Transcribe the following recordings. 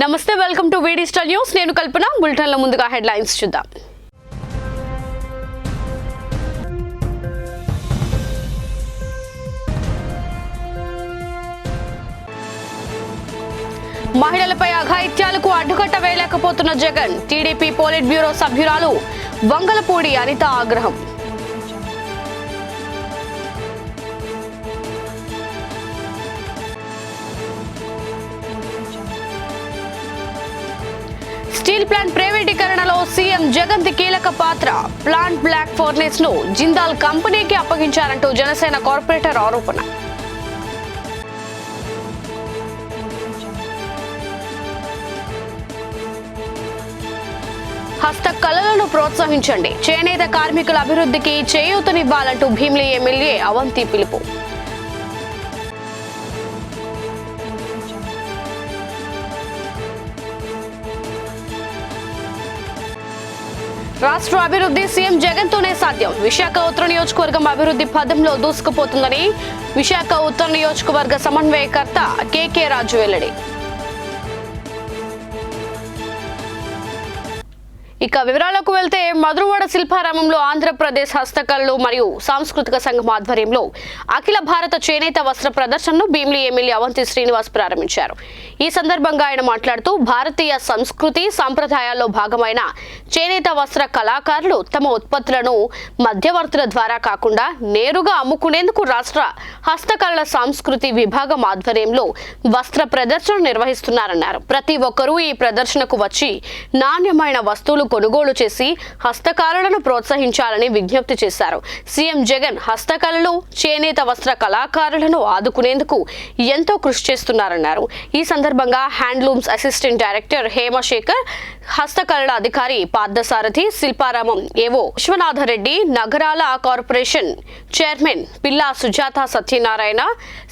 నమస్తే, welcome to VD star news. నేను కల్పన. బులెటిన్ల ముందుగా హెడ్లైన్స్ చూద్దాం. మహిళలపై అఘాయిత్యాలకు అడ్డుకట్ట వేయలేకపోతున్న జగన్. టీడీపీ పోలిట్ బ్యూరో సభ్యురాలు వంగలపూడి అనిత ఆగ్రహం. స్టీల్ ప్లాంట్ ప్రైవేటీకరణలో సీఎం జగన్ ది కీలక పాత్ర. ప్లాంట్ బ్లాక్ ఫర్నేస్ ను జిందాల్ కంపెనీకి అప్పగించారంటూ జనసేన కార్పొరేటర్ ఆరోపణ. హస్తకళలను ప్రోత్సహించండి, చేనేత కార్మికుల అభివృద్ధికి చేయూతనివ్వాలంటూ భీమిలి ఎమ్మెల్యే అవంతి పిలుపు. రాష్ట్ర అభివృద్ధి సీఎం జగన్ తోనే సాధ్యం. విశాఖ ఉత్తర నియోజకవర్గం అభివృద్ధి పదంలో దూసుకుపోతుందని విశాఖ ఉత్తర నియోజకవర్గ సమన్వయకర్త కేకే రాజు వెల్లడి. ఇక వివరాలకు వెళ్తే, మధురవాడ శిల్పారామంలో ఆంధ్రప్రదేశ్ హస్తకళలు మరియు సాంస్కృతిక సంఘం ఆధ్వర్యంలో అఖిల భారత చేనేత వస్త్ర ప్రదర్శనను భీమిలి ఎమ్మెల్యే అవంతి శ్రీనివాస్ ప్రారంభించారు. ఈ సందర్భంగా ఆయన మాట్లాడుతూ, భారతీయ సంస్కృతి సంప్రదాయాల్లో భాగమైన చేనేత వస్త్ర కళాకారులు తమ ఉత్పత్తులను మధ్యవర్తుల ద్వారా కాకుండా నేరుగా అమ్ముకునేందుకు రాష్ట్ర హస్తకళల సంస్కృతి విభాగం ఆధ్వర్యంలో వస్త్ర ప్రదర్శన నిర్వహిస్తున్నారన్నారు. ప్రతి ఒక్కరూ ఈ ప్రదర్శనకు వచ్చి నాణ్యమైన వస్తువులు కొనుగోలు చేసి హస్తకళలను ప్రోత్సహించాలని విజ్ఞప్తి చేశారు. సీఎం జగన్ హస్తకళలు, చేనేత వస్త్ర కళాకారులను ఆదుకునేందుకు ఎంతో కృషి చేస్తున్నారన్నారు. ఈ సందర్భంగా హ్యాండ్లూమ్స్ అసిస్టెంట్ డైరెక్టర్ హేమశేఖర్, హస్తకళల అధికారి పార్థసారథి, శిల్పారామం ఏవో విశ్వనాథరెడ్డి, నగరాల కార్పొరేషన్ చైర్మన్ పిల్లా సుజాత సత్యనారాయణ,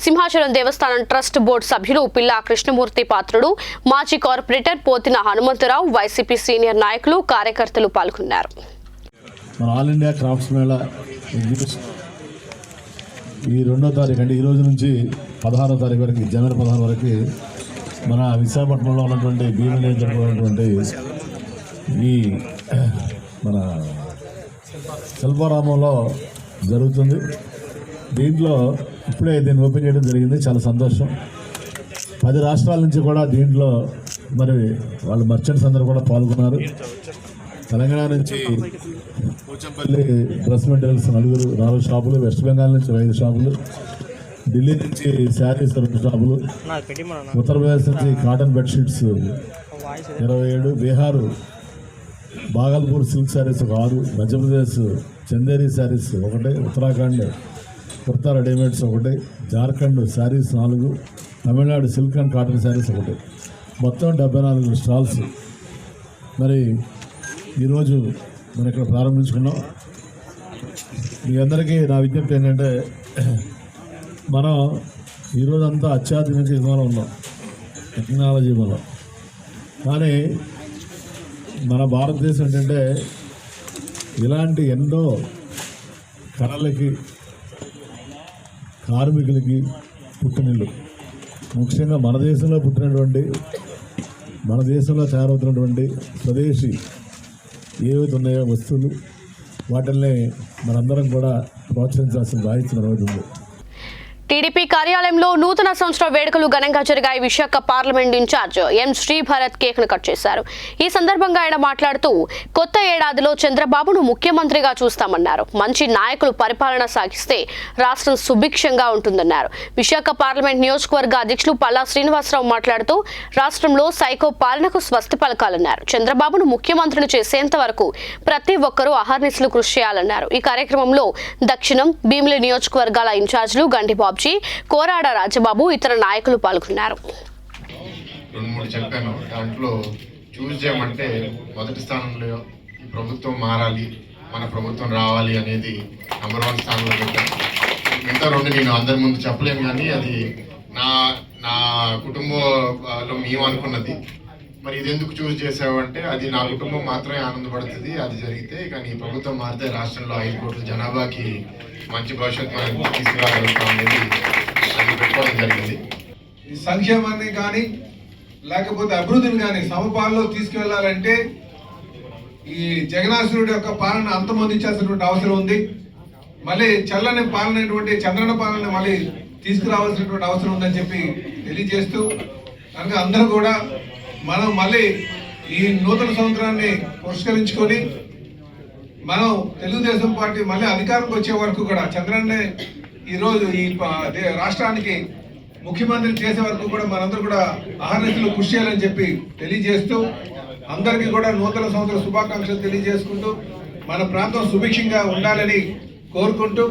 సింహాచలం దేవస్థానం ట్రస్ట్ బోర్డు సభ్యులు పిల్లా కృష్ణమూర్తి పాత్రుడు, మాజీ corporator Pothina Hanumantharao, YCP senior నాయకులు, కార్యకర్తలు పాల్గొన్నారు. మన ఆల్ ఇండియా క్రాఫ్ట్స్ మేళా ఈ 2వ తారీఖు అంటే ఈ రోజు నుంచి 16వ తారీఖు వరకు, జనవరి 16 వరకు మన విశాఖపట్నంలో ఉన్నటువంటి భీమిలి జరుగుతున్నటువంటి ఈ మన శిల్పారామంలో జరుగుతుంది. దీంట్లో ఇప్పుడే దీన్ని ఓపెన్ చేయడం జరిగింది. చాలా సంతోషం. 10 రాష్ట్రాల నుంచి కూడా దీంట్లో మరి వాళ్ళ మర్చెంట్స్ అందరూ కూడా పాల్గొన్నారు. తెలంగాణ నుంచి పోచంపల్లి డ్రెస్ మెటీరియల్స్ 4 షాపులు, వెస్ట్ బెంగాల్ నుంచి 5 షాపులు, ఢిల్లీ నుంచి శారీస్ 2 షాపులు, ఉత్తరప్రదేశ్ నుంచి cotton bedsheets 27, Bihar Bhagalpur silk saris 6, Madhya Pradesh Chanderi saris 1, Uttarakhand kurta readymades 1, Jharkhand saris 4, Tamil Nadu silk and cotton saris 1, మొత్తం 74 స్టాల్స్ మరి ఈరోజు మనం ఇక్కడ ప్రారంభించుకున్నాం. మీ అందరికీ నా విజ్ఞప్తి ఏంటంటే, మనం ఈరోజంతా అత్యాధునిక యుగంలో ఉన్నాం, టెక్నాలజీ మనం. కానీ మన భారతదేశం ఏంటంటే ఇలాంటి ఎన్నో కళలకి, కార్మికులకి పుట్టినిల్లు. ముఖ్యంగా మన దేశంలో పుట్టినటువంటి, మన దేశంలో తయారవుతున్నటువంటి స్వదేశీ ఏవైతే ఉన్నాయో వస్తువులు, వాటిల్ని మనందరం కూడా ప్రోత్సహించాల్సిన బాధ్యత జరుగుతుంది. టీడీపీ కార్యాలయంలో నూతన సంవత్సర వేడుకలు ఘనంగా జరిగాయి. విశాఖ పార్లమెంట్ ఇన్ఛార్జ్ ఎం శ్రీభరత్ కేక్ను కట్ చేశారు. ఈ సందర్భంగా ఆయన మాట్లాడుతూ, కొత్త ఏడాదిలో చంద్రబాబును ముఖ్యమంత్రిగా చూస్తామన్నారు. మంచి నాయకులు పరిపాలన సాగిస్తే రాష్ట్రం సుభిక్షంగా ఉంటుందన్నారు. విశాఖ పార్లమెంట్ నియోజకవర్గ అధ్యక్షులు పల్లా శ్రీనివాసరావు మాట్లాడుతూ, రాష్ట్రంలో సైకో పాలనకు స్వస్తి పలకాలన్నారు. చంద్రబాబును ముఖ్యమంత్రిని చేసేంత వరకు ప్రతి ఒక్కరూ అహర్నిశలు కృషి చేయాలన్నారు. ఈ కార్యక్రమంలో దక్షిణం, భీమిలి నియోజకవర్గాల ఇన్ఛార్జీలు గండిబాబు, కోరాడ రాజబాబు, ఇతర నాయకులు పాల్గొన్నారు. 2-3 చెప్పాను. దాంట్లో చూస్ చేయమంటే మొదటి స్థానంలో ఈ ప్రభుత్వం మారాలి, మన ప్రభుత్వం రావాలి అనేది నంబర్ 1 స్థానంలో పెట్టాను. మిగతా 2 నేను అందరి ముందు చెప్పలేను, కానీ అది నా కుటుంబంలో మేము అనుకున్నది. మరి ఇది ఎందుకు చూస్ చేసావంటే, అది నా కుటుంబం మాత్రమే ఆనందపడుతుంది అది జరిగితే. కానీ ఈ ప్రభుత్వం మారితే రాష్ట్రంలో 5 కోట్ల జనాభాకి మంచి భవిష్యత్తు మనం తీసుకురాగలుగుతాం అనేది అది పెట్టుకోవడం జరిగింది. ఈ సంక్షేమాన్ని కానీ లేకపోతే అభివృద్ధిని కానీ సమపాలలో తీసుకువెళ్ళాలంటే ఈ జగనాసురుడి యొక్క పాలన అంతమొందించాల్సినటువంటి అవసరం ఉంది. మళ్ళీ చల్లని పాలనటువంటి చంద్రన పాలన మళ్ళీ తీసుకురావాల్సినటువంటి అవసరం ఉందని చెప్పి తెలియజేస్తూ, కనుక అందరూ కూడా మనం మళ్ళీ ఈ నూతన సంవత్సరాన్ని పురస్కరించుకొని మనం తెలుగుదేశం పార్టీ మళ్ళీ అధికారంకి వచ్చే వరకు కూడా చంద్రాన్ని ఈరోజు ఈ రాష్ట్రానికి ముఖ్యమంత్రి చేసే వరకు కూడా మనందరూ కూడా అహర్నిశలు కృషి చేయాలని చెప్పి తెలియజేస్తూ, అందరికీ కూడా నూతన సంవత్సర శుభాకాంక్షలు తెలియజేసుకుంటూ మన ప్రాంతం సుభిక్షంగా ఉండాలని కోరుకుంటూ,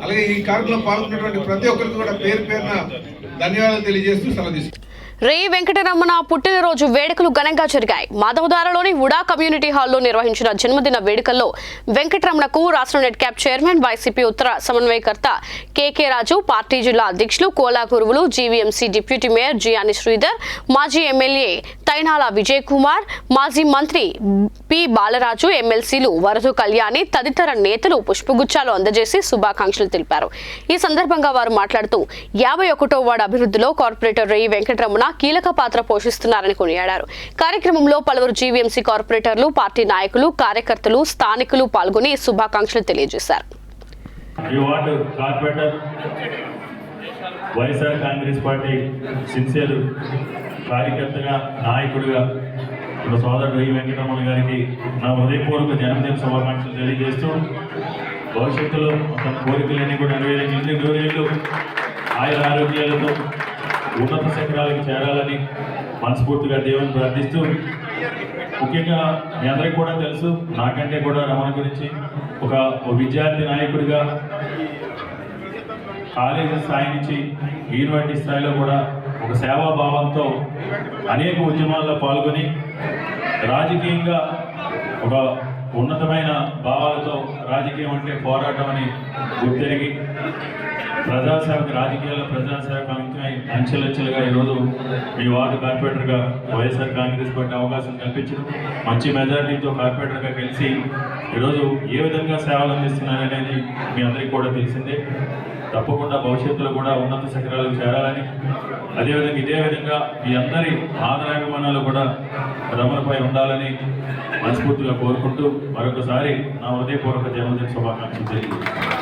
అలాగే ఈ కార్యక్రమంలో పాల్గొన్నటువంటి ప్రతి ఒక్కరికి కూడా పేరు పేరున ధన్యవాదాలు తెలియజేస్తూ సెలవు తీసుకుంటాం. రే వెంకటరమణ పుట్టినరోజు వేడుకలు ఘనంగా జరిగాయి. మాధవదారలోని ఉడా కమ్యూనిటీ హాల్లో నిర్వహించిన జన్మదిన వేడుకల్లో వెంకటరమణకు రాష్ట్ర నెట్ క్యాప్ చైర్మన్, వైసీపీ ఉత్తర సమన్వయకర్త కేకే రాజు, పార్టీ జిల్లా అధ్యక్షులు కోలా గురువులు, జీవీఎంసీ డిప్యూటీ మేయర్ జియాని శ్రీధర్, మాజీ ఎమ్మెల్యే తైనాల విజయ్ కుమార్, మాజీ మంత్రి పి బాలరాజు, ఎమ్మెల్సీలు వరదు కళ్యాణి తదితర నేతలు పుష్పగుచ్చాలు అందజేసి శుభాకాంక్షలు తెలిపారు. ఈ సందర్భంగా వారు మాట్లాడుతూ 51వ వార్డు అభివృద్ధిలో కార్పొరేటర్ రే వెంకటరమణ కీలక పాత్ర పోషిస్తున్నారని కొనియాడారు. కార్యక్రమంలో పలువురు జీవీఎంసీ కార్పొరేటర్లు, పార్టీ నాయకులు, కార్యకర్తలు, స్థానికులు పాల్గొని శుభాకాంక్షలు తెలియజేశారు. వైఎస్ఆర్ కాంగ్రెస్ పార్టీ సిన్సియర్ కార్యకర్తగా, నాయకుడిగా ఇప్పుడు సోదరుడు రే వెంకటరమణ గారికి నా హృదయపూర్వక జన్మదిన శుభాకాంక్షలు తెలియజేస్తూ, భవిష్యత్తులో తన కోరికలన్నీ కూడా నెరవేరేళ్ళు ఆయుర ఆరోగ్యాలతో ఉన్నత శిఖరాలకు చేరాలని మనస్ఫూర్తిగా దేవుని ప్రార్థిస్తూ, ముఖ్యంగా మీ అందరికీ కూడా తెలుసు, నాకంటే కూడా రమణ గురించి ఒక విద్యార్థి నాయకుడిగా కాలేజీ స్థాయి నుంచి యూనివర్సిటీ స్థాయిలో కూడా ఒక సేవాభావంతో అనేక ఉద్యమాల్లో పాల్గొని రాజకీయంగా ఒక ఉన్నతమైన భావాలతో రాజకీయం అంటే పోరాటం అని గుర్తెరిగి ప్రజాసేవకు, రాజకీయాల్లో ప్రజాసేవకు అంకితమై అంచెలంచెలుగా ఈరోజు మీ వార్డు కార్పొరేటర్గా వైఎస్ఆర్ కాంగ్రెస్ పార్టీ అవకాశం కల్పించడం, మంచి మెజారిటీతో కార్పొరేటర్గా కలిసి ఈరోజు ఏ విధంగా సేవలు అందిస్తున్నారనేది మీ అందరికీ కూడా తెలిసిందే. తప్పకుండా భవిష్యత్తులో కూడా ఉన్నత శిఖరాలకు చేరాలని, అదేవిధంగా ఇదే విధంగా మీ అందరి ఆదరాభిమానాలు కూడా రమణపై ఉండాలని మనస్ఫూర్తిగా కోరుకుంటూ మరొకసారి నా హృదయపూర్వక జన్మదిన శుభాకాంక్షలు తెలియజేస్తున్నాను.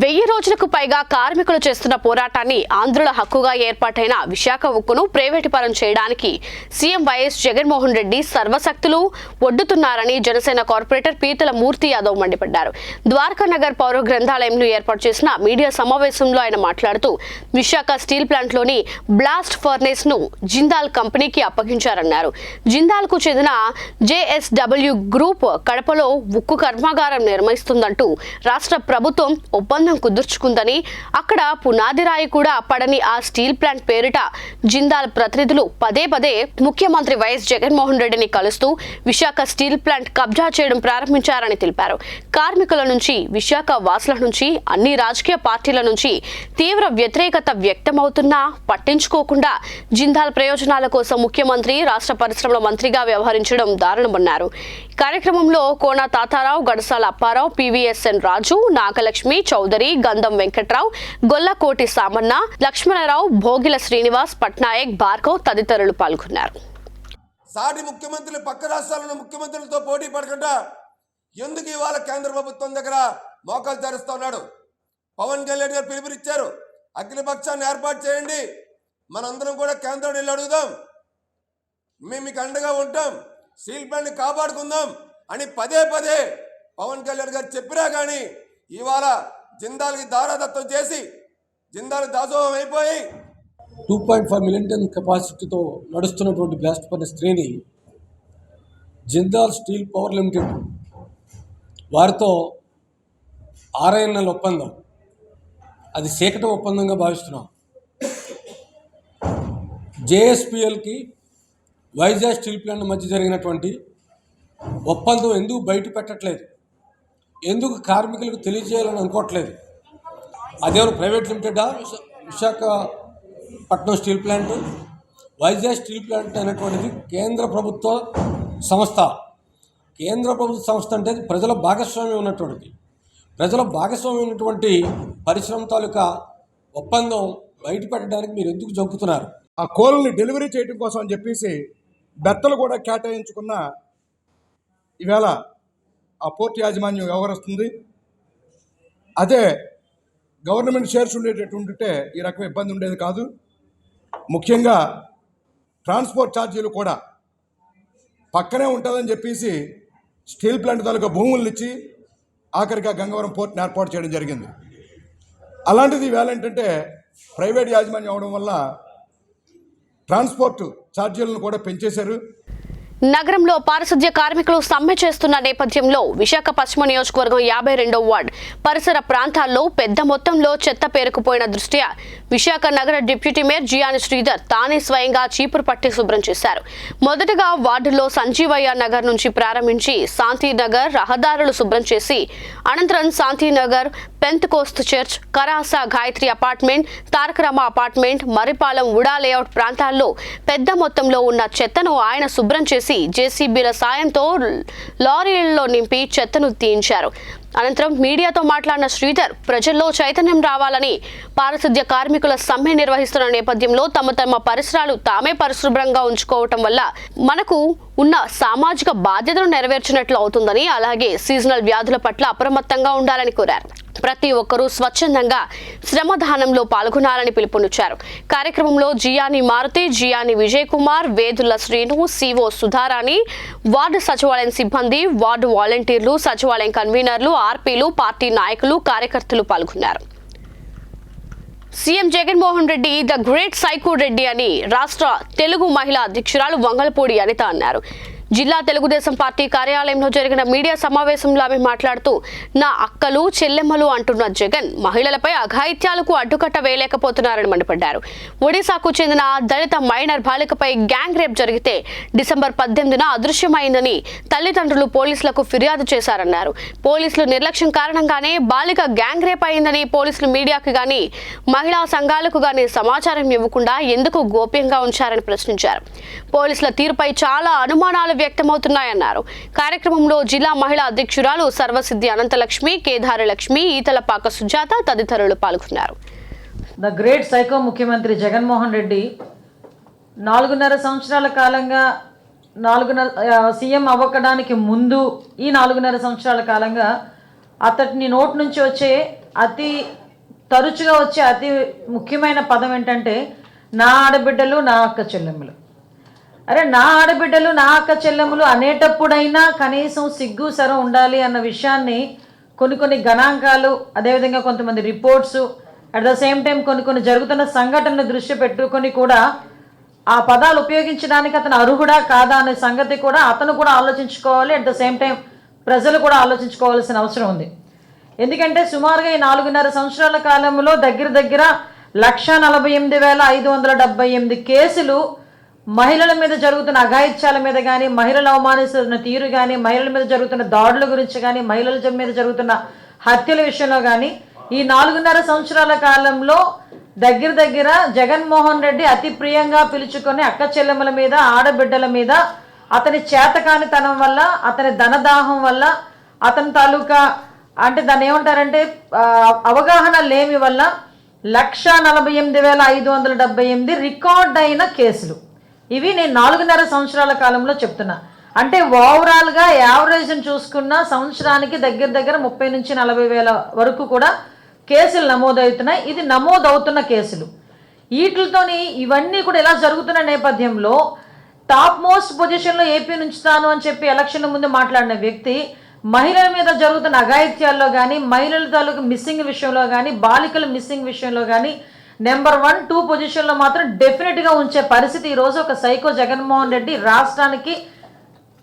1000 రోజులకు పైగా కార్మికులు చేస్తున్న పోరాటాన్ని ఆంధ్రుల హక్కుగా ఏర్పాటైన విశాఖ ఉక్కును ప్రైవేటు పరం చేయడానికి సీఎం వైఎస్ జగన్మోహన్ రెడ్డి సర్వశక్తులు ఒడ్డుతున్నారని జనసేన కార్పొరేటర్ పీతల మూర్తి యాదవ్ మండిపడ్డారు. ద్వారకా నగర్ పౌర గ్రంథాలయంలో ఏర్పాటు చేసిన మీడియా సమావేశంలో ఆయన మాట్లాడుతూ, విశాఖ స్టీల్ ప్లాంట్లోని బ్లాస్ట్ ఫర్నేస్ ను జిందాల్ కంపెనీకి అప్పగించారన్నారు. జిందాల్ కు చెందిన జేఎస్డబ్ల్యూ గ్రూప్ కడపలో ఉక్కు కర్మాగారం నిర్మిస్తుందంటూ రాష్ట్ర ప్రభుత్వం ఒప్పందం కుదుర్చుకుందని, అక్కడ పునాది రాయి కూడా పడని ఆ స్టీల్ ప్లాంట్ పేరిట జిందాల్ ప్రతినిధులు పదే పదే ముఖ్యమంత్రి వైఎస్ జగన్మోహన్ రెడ్డిని కలుస్తూ విశాఖ స్టీల్ ప్లాంట్ కబ్జా చేయడం ప్రారంభించారని తెలిపారు. కార్మికుల నుంచి, విశాఖ వాసుల నుంచి, అన్ని రాజకీయ పార్టీల నుంచి తీవ్ర వ్యతిరేకత వ్యక్తమవుతున్నా పట్టించుకోకుండా జిందాల్ ప్రయోజనాల కోసం ముఖ్యమంత్రి రాష్ట్ర పరిశ్రమల మంత్రిగా వ్యవహరించడం దారుణమన్నారు. కార్యక్రమంలో కోన తాతారావు, గడసాల అప్పారావు, పివిఎస్ఎన్ రాజు, నాగలక్ష్మి, చౌదరి, గంధం వెంకట్రావు, గొల్లకోటి సామన్న, లక్ష్మణరావు, భోగిల శ్రీనివాస్, పట్నాయక్, భార్గవ్ తదితరులు పాల్గొన్నారు. సాటి ముఖ్యమంత్రులు పక్క రాష్ట్రాలను ముఖ్యమంత్రులతో పోటీ పడకుండా ఎందుకు ఇవాళ కేంద్ర ప్రభుత్వం దగ్గర మోకాలు తెరుస్తా ఉన్నాడు? పవన్ కళ్యాణ్ గారు పిలుపునిచ్చారు, అఖిలపక్షాన్ని ఏర్పాటు చేయండి, మనందరం కూడా కేంద్రం వెళ్ళి అడుగుదాం, మేము మీకు అండగా ఉంటాం, స్టీల్ ప్లాంట్ని కాపాడుకుందాం అని పదే పదే పవన్ కళ్యాణ్ గారు చెప్పినా కానీ ఇవాళ జిందాల్కి దారాదత్తం చేసి జిందాల్ దాసోహం అయిపోయి 2.5 మిలియన్ టన్ కెపాసిటీతో నడుస్తున్నటువంటి బ్లాస్ట్ ఫర్నెస్ 3ని జిందాల్ స్టీల్ పవర్ లిమిటెడ్ వారితో 6 నెలల ఒప్పందం, అది సేకట ఒప్పందంగా భావిస్తున్నాం. జేఎస్పీఎల్కి వైజాగ్ స్టీల్ ప్లాంట్ మధ్య జరిగినటువంటి ఒప్పందం ఎందుకు బయట పెట్టట్లేదు, ఎందుకు కార్మికులకు తెలియజేయాలని అనుకోవట్లేదు? అదేమో ప్రైవేట్ లిమిటెడా? Visakhapatnam steel plant, Vizag steel plant అనేటువంటిది కేంద్ర ప్రభుత్వ సంస్థ. కేంద్ర ప్రభుత్వ సంస్థ అంటే ప్రజల భాగస్వామ్యం ఉన్నటువంటిది. ప్రజల భాగస్వామ్యం ఉన్నటువంటి పరిశ్రమ తాలూకా ఒప్పందం బయట పెట్టడానికి మీరు ఎందుకు జంకుతున్నారు? ఆ కోళ్ళని డెలివరీ చేయడం కోసం అని చెప్పేసి బెత్తలు కూడా కేటాయించుకున్న ఈవేళ ఆ పోర్ట్ యాజమాన్యం వ్యవహరిస్తుంది. అదే గవర్నమెంట్ షేర్స్ ఉండేటట్టుంటే ఈ రకం ఇబ్బంది ఉండేది కాదు. ముఖ్యంగా ట్రాన్స్పోర్ట్ ఛార్జీలు కూడా పక్కనే ఉంటుందని చెప్పేసి స్టీల్ ప్లాంట్ తాలూకా భూములను ఇచ్చి ఆఖరిగా గంగవరం పోర్ట్ని ఏర్పాటు చేయడం జరిగింది. అలాంటిది ఈవేళ ఏంటంటే ప్రైవేట్ యాజమాన్యం అవడం వల్ల ట్రాన్స్పోర్ట్ ఛార్జీలను కూడా పెంచేశారు. నగరంలో పారిశుధ్య కార్మికులు సమ్మె చేస్తున్న నేపథ్యంలో విశాఖ పశ్చిమ నియోజకవర్గం 52వ వార్డు పరిసర ప్రాంతాల్లో పెద్ద మొత్తంలో చెత్త పేరుకుపోయిన దృష్ట్యా విశాఖ నగర డిప్యూటీ మేయర్ జియాని శ్రీధర్ తానే స్వయంగా చీపురు పట్టి శుభ్రం చేశారు. మొదటగా వార్డులో సంజీవయ్య నగర్ నుంచి ప్రారంభించి శాంతినగర్ రహదారులు శుభ్రం చేసి అనంతరం Shanthinagar Pentecost church, Karasa Gayatri apartment, Tarakarama apartment, Marripalem UDA layout ప్రాంతాల్లో పెద్ద మొత్తంలో ఉన్న చెత్తను ఆయన శుభ్రం చేసి జేసీబీల సాయంతో లారీలలో నింపి చెత్తను తీయించారు. అనంతరం మీడియాతో మాట్లాడిన శ్రీధర్ ప్రజల్లో చైతన్యం రావాలని పారిశుధ్య కార్మికుల సమ్మె నిర్వహిస్తున్న నేపథ్యంలో తమ పరిసరాలు తామే పరిశుభ్రంగా ఉంచుకోవటం వల్ల మనకు ఉన్న సామాజిక బాధ్యతను నెరవేర్చినట్లు అవుతుందని, అలాగే సీజనల్ వ్యాధుల పట్ల అప్రమత్తంగా ఉండాలని కోరారు. ప్రతి ఒక్కరూ స్వచ్ఛందంగా శ్రమదానంలో పాల్గొనాలని పిలుపునిచ్చారు. కార్యక్రమంలో జియాని మారుతి, జియాని విజయ్ కుమార్, వేదుల శ్రీను, సిఓ సుధారాణి, వార్డు సచివాలయం సిబ్బంది, వార్డు వాలంటీర్లు, సచివాలయం కన్వీనర్లు, ఆర్పీలు, పార్టీ నాయకులు, కార్యకర్తలు పాల్గొన్నారు. CM Jaganmohan Reddy the great psycho Reddy అని రాష్ట్ర తెలుగు మహిళా అధ్యక్షురాలు వంగలపూడి అనిత అన్నారు. జిల్లా తెలుగుదేశం పార్టీ కార్యాలయంలో జరిగిన మీడియా సమావేశంలో ఆమె మాట్లాడుతూ, నా అక్కలు చెల్లెమ్మలు అంటున్న జగన్ మహిళలపై అఘాయిత్యాలకు అడ్డుకట్ట వేయలేకపోతున్నారని మండిపడ్డారు. ఒడిశాకు చెందిన దళిత మైనర్ బాలికపై గ్యాంగ్ రేప్ జరిగితే డిసెంబర్ 18న అదృశ్యమైందని తల్లిదండ్రులు పోలీసులకు ఫిర్యాదు చేశారన్నారు. పోలీసులు నిర్లక్ష్యం కారణంగానే బాలిక గ్యాంగ్ రేప్ అయిందని పోలీసులు మీడియాకు గానీ మహిళా సంఘాలకు గానీ సమాచారం ఇవ్వకుండా ఎందుకు గోప్యంగా ఉంచారని ప్రశ్నించారు. పోలీసుల తీరుపై చాలా అనుమానాలు వ్యక్తమవుతున్నాయన్నారు. కార్యక్రమంలో జిల్లా మహిళా అధ్యక్షురాలు సర్వసిద్ధి అనంతలక్ష్మి, కేదారి లక్ష్మి, ఈతలపాక సుజాత తదితరులు పాల్గొన్నారు. ద గ్రేట్ సైకో ముఖ్యమంత్రి జగన్మోహన్ రెడ్డి 4.5 సంవత్సరాల కాలంగా సీఎం అవ్వడానికి ముందు ఈ 4.5 సంవత్సరాల కాలంగా అతడిని నోటి నుంచి వచ్చే తరచుగా వచ్చే అతి ముఖ్యమైన పదం ఏంటంటే నా ఆడబిడ్డలు, నా అక్క చెల్లెమ్మలు. అరే, నా ఆడబిడ్డలు, నా అక్క చెల్లెమ్మలు అనేటప్పుడైనా కనీసం సిగ్గు సరం ఉండాలి అన్న విషయాన్ని కొన్ని గణాంకాలు, అదేవిధంగా కొంతమంది reports, at the same time కొన్ని జరుగుతున్న సంఘటనలు దృష్టి పెట్టుకొని కూడా ఆ పదాలు ఉపయోగించడానికి అతను అర్హుడా కాదా అనే సంగతి కూడా అతను కూడా ఆలోచించుకోవాలి. అట్ ద సేమ్ టైం ప్రజలు కూడా ఆలోచించుకోవాల్సిన అవసరం ఉంది. ఎందుకంటే సుమారుగా ఈ 4.5 సంవత్సరాల కాలంలో దగ్గర 1,48,578 కేసులు మహిళల మీద జరుగుతున్న అఘాయిత్యాల మీద కానీ, మహిళలు అవమానిస్తున్న తీరు కానీ, మహిళల మీద జరుగుతున్న దాడుల గురించి కానీ, మహిళల మీద జరుగుతున్న హత్యల విషయంలో కానీ ఈ 4.5 సంవత్సరాల కాలంలో దగ్గర జగన్మోహన్ రెడ్డి అతి ప్రియంగా పిలుచుకొని అక్క చెల్లెమ్మల మీద, ఆడబిడ్డల మీద అతని చేతకానితనం వల్ల, అతని ధనదాహం వల్ల, అతని తాలూకా అంటే దాన్ని ఏమంటారంటే అవగాహన లేమి వల్ల 1,48,578 రికార్డ్ అయిన కేసులు. ఇవి నేను 4.5 సంవత్సరాల కాలంలో చెప్తున్నా. అంటే ఓవరాల్గా యావరేజ్ని చూసుకున్న సంవత్సరానికి దగ్గర 30 నుంచి 40 వేల వరకు కూడా కేసులు నమోదవుతున్నాయి. ఇది నమోదవుతున్న కేసులు. వీటితోని ఇవన్నీ కూడా ఇలా జరుగుతున్న నేపథ్యంలో టాప్ మోస్ట్ పొజిషన్లో ఏపీ ఉంచుతాను అని చెప్పి ఎలక్షన్ ముందు మాట్లాడిన వ్యక్తి మహిళల మీద జరుగుతున్న అఘాయిత్యాల్లో కానీ, మహిళల తాలూకు మిస్సింగ్ విషయంలో కానీ, బాలికల మిస్సింగ్ విషయంలో కానీ నెంబర్ 1, 2 పొజిషన్లో మాత్రం డెఫినెట్గా ఉంచే పరిస్థితి ఈరోజు ఒక సైకో జగన్మోహన్ రెడ్డి రాష్ట్రానికి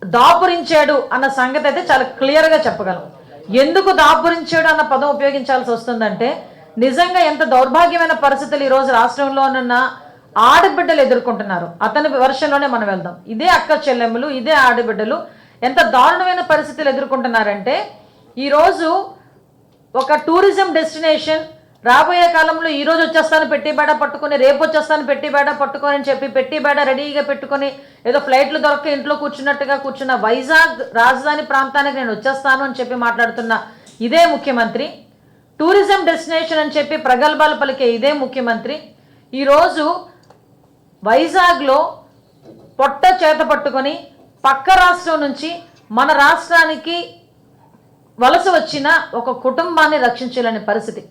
దాపురించాడు అన్న సంగతి అయితే చాలా క్లియర్గా చెప్పగలం. ఎందుకు దాపురించాడు అన్న పదం ఉపయోగించాల్సి వస్తుందంటే నిజంగా ఎంత దౌర్భాగ్యమైన పరిస్థితులు ఈరోజు రాష్ట్రంలో ఉన్న ఆడబిడ్డలు ఎదుర్కొంటున్నారు. అతని వర్షంలోనే మనం వెళ్దాం. ఇదే అక్క చెల్లెమ్మలు, ఇదే ఆడబిడ్డలు ఎంత దారుణమైన పరిస్థితులు ఎదుర్కొంటున్నారంటే ఈరోజు ఒక టూరిజం డెస్టినేషన్ రాబోయే కాలంలో ఈరోజు వచ్చేస్తాను పెట్టిబేడ పట్టుకొని, రేపు వచ్చేస్తాను పెట్టిబేడ పట్టుకొని అని చెప్పి పెట్టిబేడ రెడీగా పెట్టుకొని ఏదో ఫ్లైట్లు దొరక్క ఇంట్లో కూర్చున్నట్టుగా కూర్చున్న వైజాగ్ రాజధాని ప్రాంతానికి నేను వచ్చేస్తాను అని చెప్పి మాట్లాడుతున్న ఇదే ముఖ్యమంత్రి, టూరిజం డెస్టినేషన్ అని చెప్పి ప్రగల్భాలు పలికే ఇదే ముఖ్యమంత్రి ఈరోజు వైజాగ్లో పొట్ట చేత పట్టుకొని పక్క రాష్ట్రం నుంచి మన రాష్ట్రానికి వలస వచ్చిన ఒక కుటుంబాన్ని రక్షించాలనే పరిస్థితి.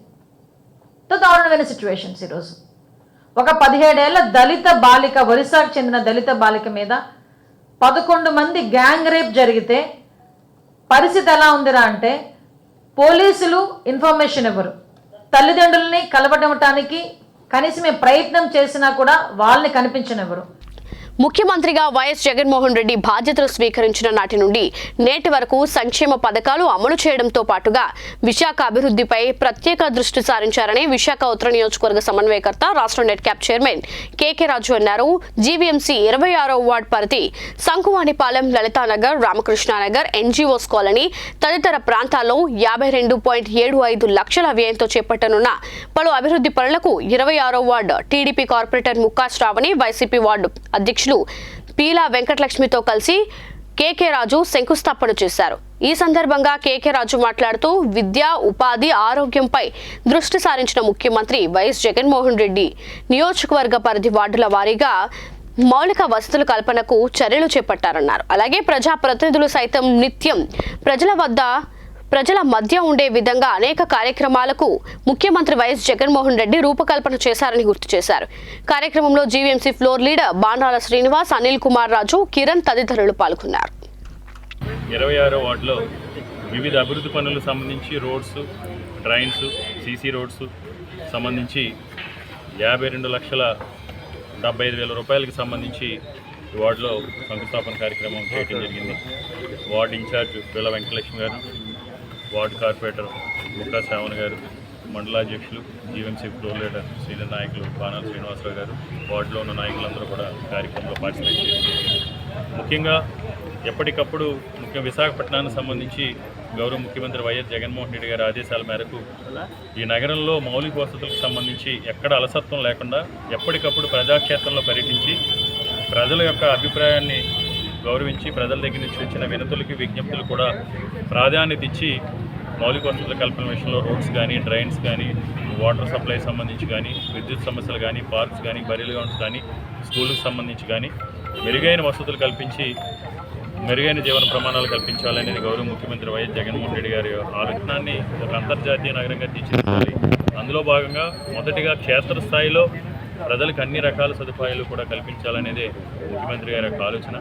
దారుణమైన సిచ్యువేషన్స్. ఈరోజు ఒక 17 ఏళ్ల దళిత బాలిక, ఒరిస్సాకు చెందిన దళిత బాలిక మీద 11 మంది గ్యాంగ్ రేప్ జరిగితే పరిస్థితి ఎలా ఉందిరా అంటే పోలీసులు ఇన్ఫర్మేషన్ ఇవ్వరు, తల్లిదండ్రుల్ని కలవడానికి కనీసం ప్రయత్నం చేసినా కూడా వాళ్ళని కనిపించనివ్వరు. ముఖ్యమంత్రిగా వైఎస్ జగన్మోహన్ రెడ్డి బాధ్యతలు స్వీకరించిన నాటి నుండి నేటి వరకు సంక్షేమ పథకాలు అమలు చేయడంతో పాటుగా విశాఖ అభివృద్ధిపై ప్రత్యేక దృష్టి సారించారని విశాఖ ఉత్తర నియోజకవర్గ సమన్వయకర్త రాష్ట్ర net cap chairman KK Raju అన్నారు. జీవీఎంసీ 26వ వార్డు పరిధి సంకువానిపాలెం, లలితానగర్, రామకృష్ణానగర్, ఎన్జీఓస్ కాలనీ తదితర ప్రాంతాల్లో 52.75 లక్షల వ్యయంతో చేపట్టనున్న పలు అభివృద్ధి పనులకు 26వ ward TDP corporator Mukka Sravani, YCP ward అధ్యక్షులు పీలా వెంకటలక్ష్మితో కలిసి కేకే రాజు శంకుస్థాపన చేశారు. ఈ సందర్భంగా కేకే రాజు మాట్లాడుతూ విద్య, ఉపాధి, ఆరోగ్యంపై దృష్టి సారించిన ముఖ్యమంత్రి వైఎస్ జగన్మోహన్ రెడ్డి నియోజకవర్గ పరిధి వార్డుల వారీగా మౌలిక వసతుల కల్పనకు చర్యలు చేపట్టారన్నారు. అలాగే ప్రజాప్రతినిధులు సైతం నిత్యం ప్రజల మధ్య ఉండే విధంగా అనేక కార్యక్రమాలకు ముఖ్యమంత్రి వైఎస్ జగన్మోహన్ రెడ్డి రూపకల్పన చేశారని గుర్తు చేశారు. కార్యక్రమంలో జీవీఎంసీ ఫ్లోర్ లీడర్ బాణాల శ్రీనివాస్, అనిల్ కుమార్ రాజు, కిరణ్ తదితరులు పాల్గొన్నారు. 26వ వార్డులో వివిధ అభివృద్ధి పనులకు సంబంధించి రోడ్స్, డ్రైన్స్, సీసీ రోడ్స్ సంబంధించి 52,75,000 రూపాయలకు సంబంధించి ఈ వార్డులో శంకుస్థాపన కార్యక్రమం చేయడం జరిగింది. వార్డు ఇన్ఛార్జ్ పీలా వెంకటలక్ష్మి గారు, వార్డు కార్పొరేటర్ ముక్కా శ్రావణ్ గారు, మండలాధ్యక్షులు, జీవీఎంసీ ఫ్లోర్ లీడర్ సీనియర్ నాయకులు బాణాల శ్రీనివాసరావు గారు, వార్డులో ఉన్న నాయకులందరూ కూడా కార్యక్రమంలో పార్టిసిపేట్ చేశారు. ముఖ్యంగా ఎప్పటికప్పుడు విశాఖపట్నానికి సంబంధించి గౌరవ ముఖ్యమంత్రి వైఎస్ జగన్మోహన్ రెడ్డి గారి ఆదేశాల మేరకు ఈ నగరంలో మౌలిక వసతులకు సంబంధించి ఎక్కడ అలసత్వం లేకుండా ఎప్పటికప్పుడు ప్రజాక్షేత్రంలో పర్యటించి ప్రజల యొక్క అభిప్రాయాన్ని గౌరవించి ప్రజల దగ్గర నుంచి వచ్చిన వినతులకి, విజ్ఞప్తులు కూడా ప్రాధాన్యత ఇచ్చి మౌలిక వసతుల కల్పన విషయంలో రోడ్స్ కానీ, డ్రైన్స్ కానీ, వాటర్ సప్లై సంబంధించి కానీ, విద్యుత్ సమస్యలు కానీ, పార్క్స్ కానీ, బరీల్ గ్రౌండ్స్ కానీ, స్కూళ్ళకు సంబంధించి కానీ మెరుగైన వసతులు కల్పించి మెరుగైన జీవన ప్రమాణాలు కల్పించాలనేది గౌరవ ముఖ్యమంత్రి వైఎస్ జగన్మోహన్ రెడ్డి గారి ఆలోచనాన్ని ఒక అంతర్జాతీయ నగరంగా తీర్చిదిద్దాలి. అందులో భాగంగా మొదటిగా క్షేత్రస్థాయిలో ప్రజలకు అన్ని రకాల సదుపాయాలు కూడా కల్పించాలనేదే ముఖ్యమంత్రి గారి యొక్క ఆలోచన.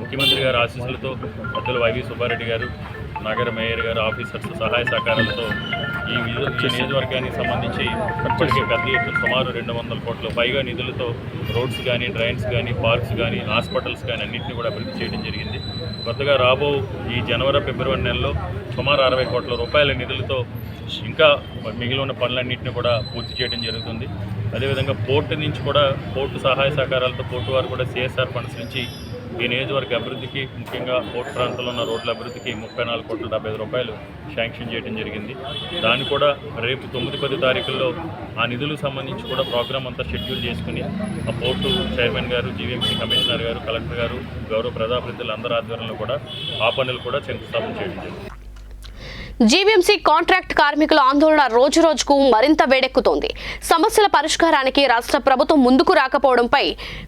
ముఖ్యమంత్రి గారి ఆశీస్సులతో పెద్దలు వైవి సుబ్బారెడ్డి గారు, నగర మేయర్ గారు, ఆఫీసర్స్ సహాయ సహకారాలతో ఈ నియోజకవర్గానికి సంబంధించి ఇప్పటికే పెద్ద ఎత్తున సుమారు 200 కోట్ల పైగా నిధులతో రోడ్స్ కానీ, డ్రైన్స్ కానీ, పార్క్స్ కానీ, హాస్పిటల్స్ కానీ అన్నింటినీ కూడా అభివృద్ధి చేయడం జరిగింది. కొత్తగా రాబో ఈ జనవరి, ఫిబ్రవరి నెలలో సుమారు 60 కోట్ల రూపాయల నిధులతో ఇంకా మిగిలిన ఉన్న పనులన్నింటినీ కూడా పూర్తి చేయడం జరుగుతుంది. అదేవిధంగా పోర్టు నుంచి కూడా పోర్టు సహాయ సహకారాలతో పోర్టు వారు కూడా CSR ఫండ్స్ నుంచి ఈ నియోజకవర్గ అభివృద్ధికి, ముఖ్యంగా పోర్టు ప్రాంతంలో ఉన్న రోడ్ల అభివృద్ధికి 34,75 రూపాయలు శాంక్షన్ చేయడం జరిగింది. దాన్ని కూడా రేపు 9-10 తారీఖుల్లో ఆ నిధులకు సంబంధించి కూడా ప్రోగ్రామ్ అంతా షెడ్యూల్ చేసుకుని ఆ పోర్టు చైర్మన్ గారు, జీవీఎంసీ కమిషనర్ గారు, కలెక్టర్ గారు, గౌరవ ప్రజాప్రతినిధులు అందరి ఆధ్వర్యంలో కూడా ఆ పనులు కూడా శంకుస్థాపన చేయడం జరిగింది. జీవీఎంసీ కాంట్రాక్ట్ కార్మికుల ఆందోళన రోజు రోజుకు మరింత వేడెక్కుతోంది. సమస్యల పరిష్కారానికి రాష్ట్ర ప్రభుత్వం ముందుకు రాకపోవడంపై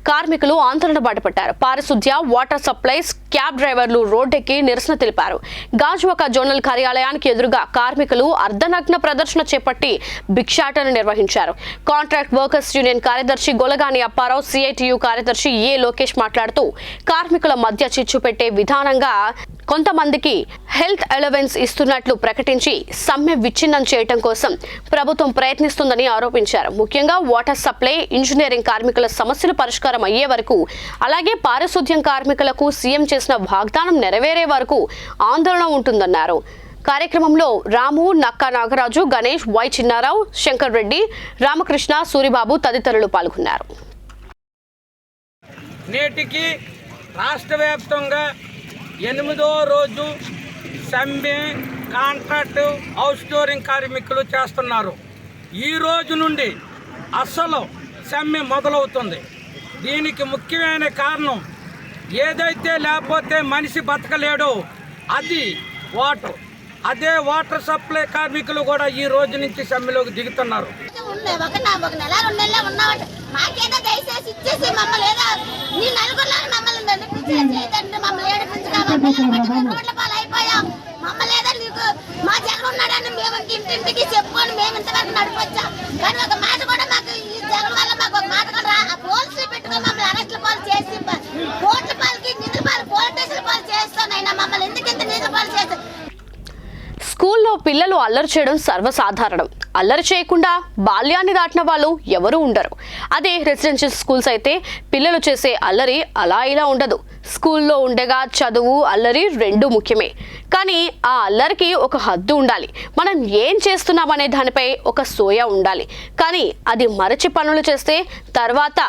కార్మికులు ఆందోళన బాటపట్టారు. పారిశుద్ధ్య, వాటర్ సప్లైస్, క్యాబ్ డ్రైవర్లు రోడ్డెక్కి నిరసన తెలిపారు. గాజువాక జోనల్ కార్యాలయానికి ఎదురుగా కార్మికులు అర్ధనగ్న ప్రదర్శన చేపట్టి భిక్షాటన నిర్వహించారు. కాంట్రాక్ట్ వర్కర్స్ యూనియన్ కార్యదర్శి గొలగాని అప్పారావు, CITU కార్యదర్శి ఏ లోకేష్ మాట్లాడుతూ కార్మికుల మధ్య చిచ్చు పెట్టే విధానంగా కొంతమందికి హెల్త్ అలవెన్స్ ఇస్తున్నట్లు ప్రకటించి సమ్మె విచ్ఛిన్నం చేయడం కోసం ప్రభుత్వం ప్రయత్నిస్తుందని ఆరోపించారు. ముఖ్యంగా వాటర్ సప్లై, ఇంజనీరింగ్ కార్మికుల సమస్యలు పరిష్కారం అయ్యే వరకు, అలాగే పారిశుద్ధ్యం కార్మికులకు సీఎం చేసిన వాగ్దానం నెరవేరే వరకు ఆందోళన ఉంటుందన్నారు. కార్యక్రమంలో రాము, నక్కా నాగరాజు, గణేష్, వై చిన్నారావు, శంకర్ రెడ్డి, రామకృష్ణ, సూరిబాబు తదితరులు పాల్గొన్నారు. నేటికి రాష్ట్ర వ్యాప్తంగా 8వ రోజు సమ్మె కాంట్రాక్ట్ అవుట్సోర్సింగ్ కార్మికులు చేస్తున్నారు. ఈ రోజు నుండి అసలు సమ్మె మొదలవుతుంది. దీనికి ముఖ్యమైన కారణం ఏదైతే లేకపోతే మనిషి బతకలేడో అది వాటర్. అదే వాటర్ సప్లై కార్మికులు కూడా ఈ రోజు నుంచి సమ్మెలోకి దిగుతున్నారు. ఒక నెల 2 నెలలు ఉన్నామంటే మాకేదో దయచేసి ఇచ్చేసి మమ్మల్ని ఏదో నీ నలుగురులో మమ్మల్ని మమ్మల్ని ఏడిపించుకోవాలి. రోడ్ల పాలు అయిపోయాం. మమ్మల్ని ఏదో నీకు మా జగన్ ఉన్నాడని మేము ఇంటింటికి చెప్పుకొని మేము ఇంతవరకు నడిపొచ్చాం. కానీ ఒక మాట కూడా మాకు ఈ జగన్ వల్ల మాకు ఒక మాట కూడా పోలీసులు పెట్టుకొని మమ్మల్ని అరెస్టుల పాలు చేసి కోట్ల పాలకి నిధుల పాలు పోలీస్ స్టేషన్ పాలు చేస్తానైనా మమ్మల్ని ఎందుకు ఇంత నిధుల పాలు చేస్తారు? స్కూల్లో పిల్లలు అల్లరి చేయడం సర్వసాధారణం. అల్లరి చేయకుండా బాల్యాన్ని దాటిన వాళ్ళు ఎవరూ ఉండరు. అదే రెసిడెన్షియల్ స్కూల్స్ అయితే పిల్లలు చేసే అల్లరి అలా ఇలా ఉండదు. స్కూల్లో ఉండగా చదువు, అల్లరి రెండూ ముఖ్యమే. కానీ ఆ అల్లరికి ఒక హద్దు ఉండాలి. మనం ఏం చేస్తున్నామనే దానిపై ఒక సోయ ఉండాలి. కానీ అది మరచి పనులు చేస్తే తర్వాత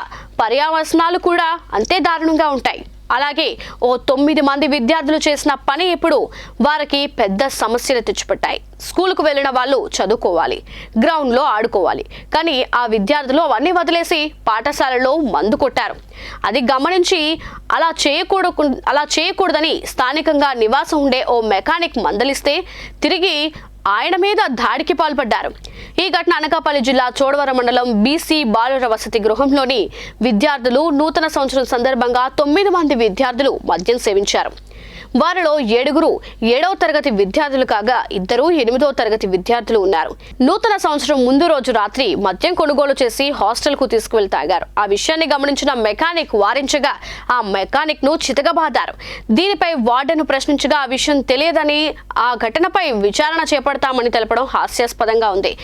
పర్యావసనాలు కూడా అంతే దారుణంగా ఉంటాయి. అలాగే 9 మంది విద్యార్థులు చేసిన పని ఇప్పుడు వారికి పెద్ద సమస్యలు తెచ్చిపెట్టాయి. స్కూలుకు వెళ్ళిన వాళ్ళు చదువుకోవాలి, గ్రౌండ్లో ఆడుకోవాలి. కానీ ఆ విద్యార్థులు అవన్నీ వదిలేసి పాఠశాలలో మందు కొట్టారు. అది గమనించి అలా చేయకూడదని స్థానికంగా నివాసం ఉండే ఓ మెకానిక్ మందలిస్తే తిరిగి ఆయన మీద దాడికి పాల్పడ్డారు. ఈ ఘటన అనకాపల్లి జిల్లా చోడవరం మండలం బీసీ బాలుర వసతి గృహంలోని విద్యార్థులు నూతన సంవత్సరం సందర్భంగా 9 మంది విద్యార్థులు మద్యం సేవించారు. వారిలో 7 7వ తరగతి విద్యార్థులు కాగా 2 8వ తరగతి విద్యార్థులు ఉన్నారు. నూతన సంవత్సరం ముందు రోజు రాత్రి మద్యం కొనుగోలు చేసి హాస్టల్ కు తీసుకువెళ్లి తాగారు. ఆ విషయాన్ని గమనించిన మెకానిక్ వారించగా ఆ మెకానిక్ ను చితకబాదారు. దీనిపై వార్డెన్ ప్రశ్నించగా ఆ విషయం తెలియదని, ఆ ఘటనపై విచారణ చేపడతామని తెలపడం హాస్యాస్పదంగా ఉంది.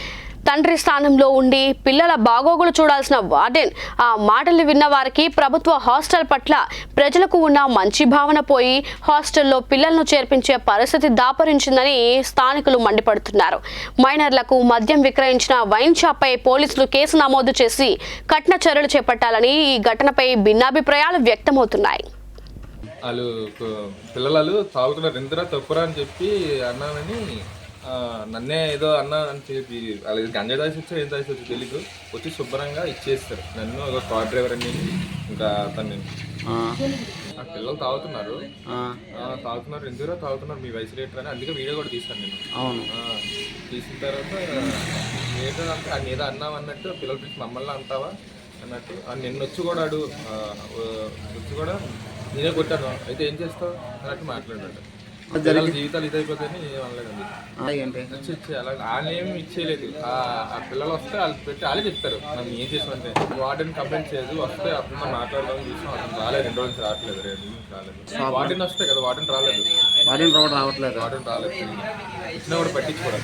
తండ్రి స్థానంలో ఉండి పిల్లల బాగోగులు చూడాల్సిన వార్డెన్ ఆ మాటలు విన్న వారికి ప్రభుత్వ హాస్టల్ పట్ల ప్రజలకు ఉన్న మంచి భావన పోయి హాస్టల్లో పిల్లలను చేర్పించే పరిస్థితి దాపరించిందని స్థానికులు మండిపడుతున్నారు. మైనర్లకు మద్యం విక్రయించిన వైన్ షాప్పై పోలీసులు కేసు నమోదు చేసి కఠిన చర్యలు చేపట్టాలని ఈ ఘటనపై భిన్నాభిప్రాయాలు వ్యక్తమవుతున్నాయి. వాళ్ళు పిల్లలు తాగుతున్నారు, ఇందిరా తప్పురా అని చెప్పి అన్నానని నన్నే ఏదో అన్నా అని చెప్పి వాళ్ళకి గంజా దాసి వచ్చా ఏం దాసి వచ్చి తెలీదు, వచ్చి శుభ్రంగా ఇచ్చేస్తారు. నన్ను ఒక కార్ డ్రైవర్ అని ఇంకా అతన్ని ఆ పిల్లలు తాగుతున్నారు ఎందుకు తాగుతున్నారు మీ వయసు రేటర్ అని, అందుకే వీడియో కూడా తీస్తాను నేను. అవును, తీసిన తర్వాత ఏంటంటే ఆయన ఏదో అన్నావు అన్నట్టు పిల్లల పిలిచి మమ్మల్ని అంటావా అన్నట్టు నిన్న వచ్చి కూడా నేనే కొట్టాను, అయితే ఏం చేస్తావు అన్నట్టు మాట్లాడాడు. పిల్లల జీవితాలు ఇదైపోతాయని ఏమనలేదండి. అలా వాళ్ళేమి ఇచ్చేయలేదు. ఆ పిల్లలు వస్తే వాళ్ళు పెట్టి వాళ్ళే చెప్తారు మనం ఏం చేసామంటే. వార్డెన్ కంప్లైంట్ చేయదు, వస్తే అప్పుడు మనం మాట్లాడడం చూసాం. అతను రాలేదు, 2 రోజుల నుంచి రావట్లేదు. 2 రోజుల నుంచి రాలేదు. వార్డెన్ వస్తే కదా, వార్డెన్ రాలేదు. వార్డెన్ రాలేదు, ఇచ్చినా కూడా పట్టించుకోవడం.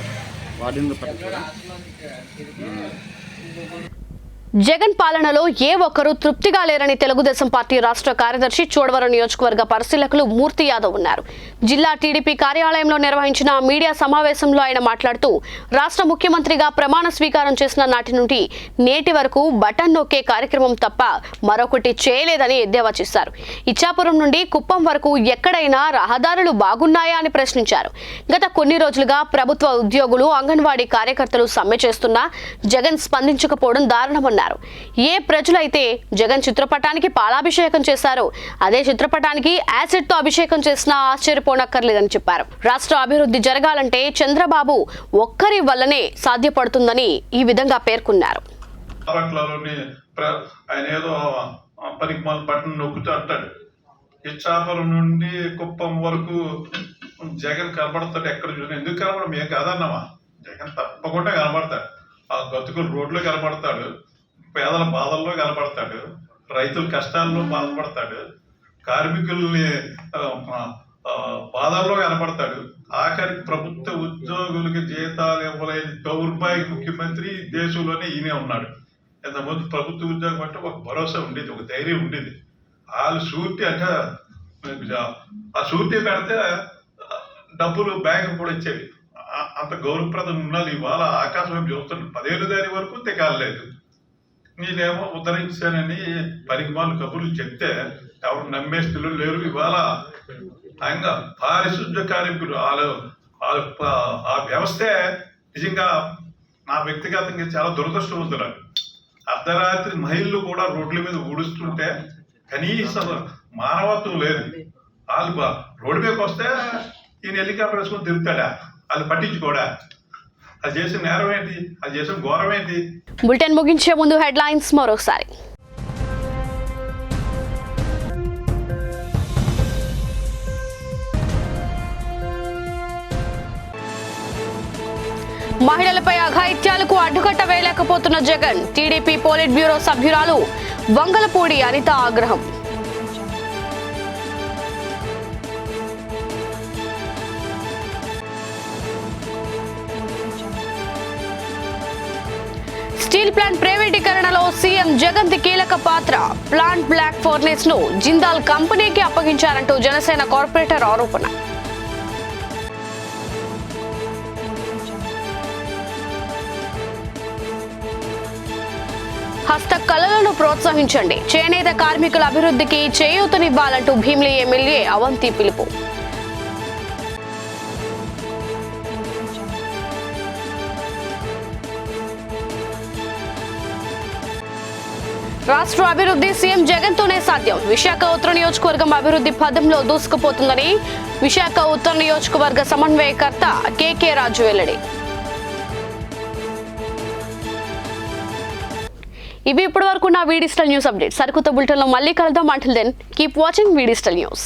జగన్ పాలనలో ఏ ఒక్కరూ తృప్తిగా లేరని తెలుగుదేశం పార్టీ రాష్ట్ర కార్యదర్శి చోడవరం నియోజకవర్గ పరిశీలకులు మూర్తి యాదవ్ ఉన్నారు. జిల్లా టీడీపీ కార్యాలయంలో నిర్వహించిన మీడియా సమావేశంలో ఆయన మాట్లాడుతూ రాష్ట్ర ముఖ్యమంత్రిగా ప్రమాణ స్వీకారం చేసిన నాటి నుండి నేటి వరకు బటన్ నొక్కే కార్యక్రమం తప్ప మరొకటి చేయలేదని ఎద్దేవా చేశారు. ఇచ్చాపురం నుండి కుప్పం వరకు ఎక్కడైనా రహదారులు బాగున్నాయా అని ప్రశ్నించారు. గత కొన్ని రోజులుగా ప్రభుత్వ ఉద్యోగులు, అంగన్వాడీ కార్యకర్తలు సమ్మె చేస్తున్నా జగన్ స్పందించకపోవడం దారుణమన్నారు. ఏ ప్రజలైతే జగన్ చిత్రపటానికి పాలాభిషేకం చేశారో అదే చిత్రపటానికి యాసిడ్ తో అభిషేకం చేసినా ఆశ్చర్యపోనక్కర్లేదని చెప్పారు. రాష్ట్ర అభివృద్ధి జరగాలంటే చంద్రబాబు ఒక్కరి వల్లనే సాధ్యపడుతుందని ఈ విధంగా పేర్కొన్నారు. ఆయన ఏదో పనికిమాల బటన్ నొక్కుతూ అంటాడు. ఇచ్చాపురం నుండి కుప్పం వరకు జగన్ కనబడతాడు. ఎక్కడ చూసినా ఎందుకు కనబడడం మేము కాదన్నామా, జగన్ తప్పకుండా కనబడతాడు. ఆ గతుకులు రోడ్లో కనబడతాడు, పేదల బాధల్లో కనబడతాడు, రైతుల కష్టాల్లో బాధపడతాడు, కార్మికుల్ని బాధల్లో కనబడతాడు. ఆఖరికి ప్రభుత్వ ఉద్యోగులకి జీతాలు ఇవ్వలేని దౌర్భాగ్య ముఖ్యమంత్రి దేశంలోనే ఈయనే ఉన్నాడు. ఇంతకుముందు ప్రభుత్వ ఉద్యోగం అంటే ఒక భరోసా ఉండేది, ఒక ధైర్యం ఉండేది. వాళ్ళు షూరిటీ అంటే ఆ షూరిటీ పెడితే డబ్బులు బ్యాంకు కూడా ఇచ్చేవి. అంత గౌరవప్రదం ఉన్నది. ఇవాళ ఆకాశం వైపు చూస్తున్నాడు. 10 ఏళ్ళ దాని వరకు తెగాలేదు. నేనేమో ఉద్ధరించానని పనికిమాలు కబుర్లు చెప్తే ఎవరు నమ్మే స్థితులు లేరు. ఇవాళ ఆయన పారిశుద్ధ్య కార్మికులు ఆ వ్యవస్థే నిజంగా నా వ్యక్తిగతంగా చాలా దురదృష్టవంతున్నారు. అర్ధరాత్రి మహిళలు కూడా రోడ్ల మీద ఊడుస్తుంటే కనీసం మానవత్వం లేదు. వాళ్ళు రోడ్డు మీదకి వస్తే ఈయన హెలికాప్టర్ వేసుకొని తిరుగుతాడా? వాళ్ళు పట్టించుకోడా? అది చేసిన నేరం ఏంటి? అది చేసిన ఘోరం ఏంటి? బులెటిన్ ముగించే ముందు హెడ్లైన్స్ మరోసారి. మహిళలపై అఘాయిత్యాలకు అడ్డుకట్ట వేయలేకపోతున్న జగన్. టీడీపీ పోలిట్ బ్యూరో సభ్యురాలు వంగలపూడి అనిత ఆగ్రహం. స్టీల్ ప్లాంట్ ప్రైవేటీకరణలో సీఎం జగన్ కీలక పాత్ర. ప్లాంట్ బ్లాక్ ఫర్నేస్ ను జిందాల్ కంపెనీకి అప్పగించారంటూ జనసేన కార్పొరేటర్ ఆరోపణ. హస్తకళలను ప్రోత్సహించండి, చేనేత కార్మికుల అభివృద్ధికి చేయూతనివ్వాలంటూ భీమిలి ఎమ్మెల్యే అవంతి పిలుపు. రాష్ట్ర అభివృద్ధి సీఎం జగన్ తోనే సాధ్యం. విశాఖ ఉత్తర నియోజకవర్గం అభివృద్ధి పదంలో దూసుకుపోతుందని విశాఖ ఉత్తర నియోజకవర్గ సమన్వయకర్త కేకే రాజు వెల్లడి. ఇవి ఇప్పటి వరకు నా వీడిజిటల్ న్యూస్ అప్డేట్. సరికొత్త బులెటిన్లో మళ్ళీ కలుద్దాం. Until then keep watching V digital news.